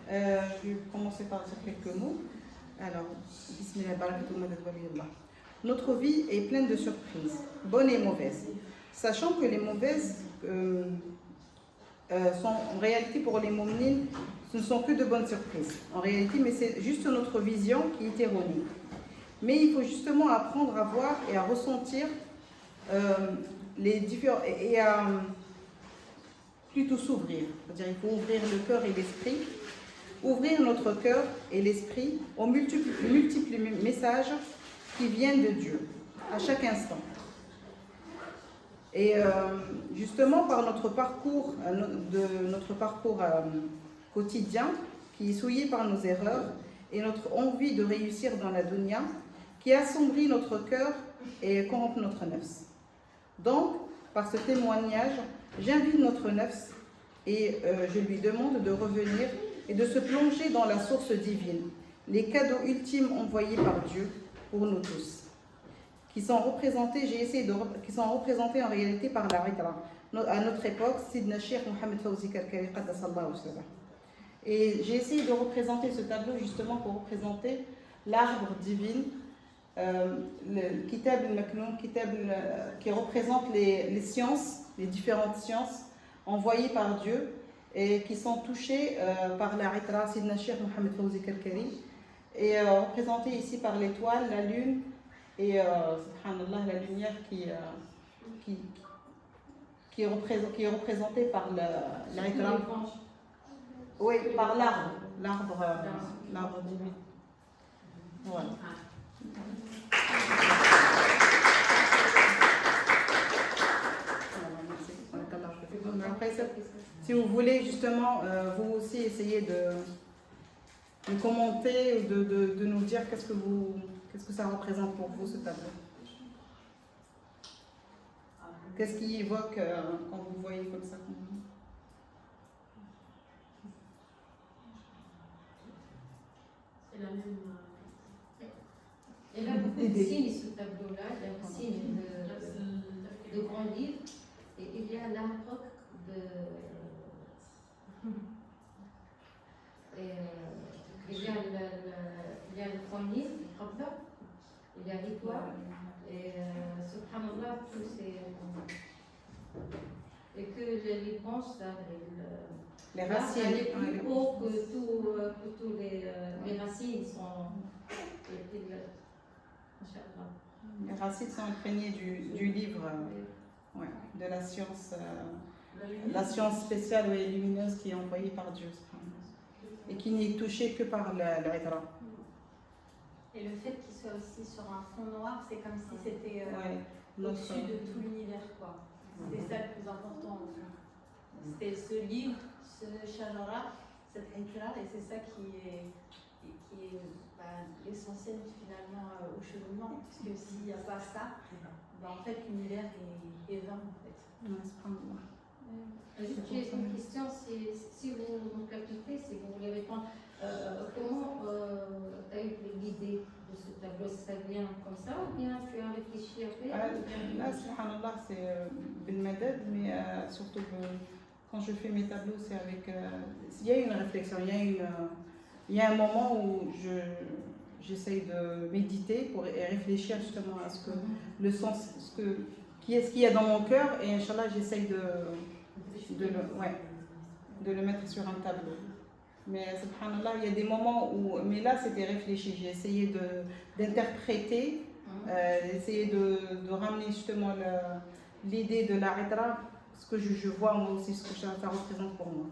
Je vais commencer par dire quelques mots. Alors, Bismillah, barakatuh, madad waliyullah. Notre vie est pleine de surprises, bonnes et mauvaises. Sachant que les mauvaises sont en réalité pour les moumines, ce ne sont que de bonnes surprises. En réalité, mais c'est juste notre vision qui est erronée. Mais il faut justement apprendre à voir et à ressentir les différents et à plutôt s'ouvrir. C'est-à-dire il faut ouvrir le cœur et l'esprit, ouvrir notre cœur et l'esprit aux multiples messages qui viennent de Dieu à chaque instant. Et justement par notre parcours, quotidien qui est souillé par nos erreurs et notre envie de réussir dans la dunya qui assombrit notre cœur et corrompt notre nafs. Donc, par ce témoignage, j'invite notre nafs et je lui demande de revenir et de se plonger dans la source divine, les cadeaux ultimes envoyés par Dieu pour nous tous, qui sont représentés en réalité par la Itra. À notre époque, Sidna Cheikh Mohamed Fawzi Kalkali Qaddasallahu Salah. Et j'ai essayé de représenter ce tableau justement pour représenter l'arbre divin, le Kitab al-Maknoun, qui représente les sciences, les différentes sciences envoyées par Dieu et qui sont touchées par la Itra Sidna Cheikh Mohamed Fawzi Kalkali, et représentées ici par l'étoile, la lune et subhanallah, la lumière qui est représentée par la Itra. Oui, par l'arbre divin. Voilà. Après, si vous voulez justement, vous aussi essayer de commenter ou de nous dire qu'est-ce que ça représente pour vous ce tableau. Qu'est-ce qui évoque quand vous voyez comme ça? C'est la même. Elle a beaucoup de signes ce tableau-là. Il y a un signe de grands livres et il y a l'arbre de. Il y a le grand livre, il y a l'étoile et subhanallah, tout c'est. Et que les branches, là, les racines, elle est plus haut que tous les racines sont. Les racines sont imprégnées du livre, de la science, la science spéciale et lumineuse qui est envoyée par Dieu et qui n'est touchée que par l'Idra. Et le fait qu'il soit aussi sur un fond noir, c'est comme si c'était au-dessus de tout l'univers, quoi. C'était ça le plus important. C'était ce livre, ce shajara, cette Idra, et c'est ça qui est l'essentiel finalement au cheminement, puisque s'il n'y a pas ça, en fait l'univers est vain en fait. J'ai une question, si vous me permettez, si vous voulez répondre, comment tu as eu l'idée de ce tableau? Ça vient comme ça ou bien tu as réfléchi après? Là, subhanallah, c'est bilmadad, mais surtout quand je fais mes tableaux, c'est avec. Il y a une réflexion, il y a un moment où j'essaye de méditer et réfléchir justement à ce que le sens, ce qu'il y a dans mon cœur, et Inch'Allah j'essaye de le mettre sur un tableau. Mais subhanallah, il y a des moments où, mais là c'était réfléchi, j'ai essayé d'interpréter, essayer de ramener justement l'idée de la Itra, ce que je vois moi aussi, ce que ça représente pour moi.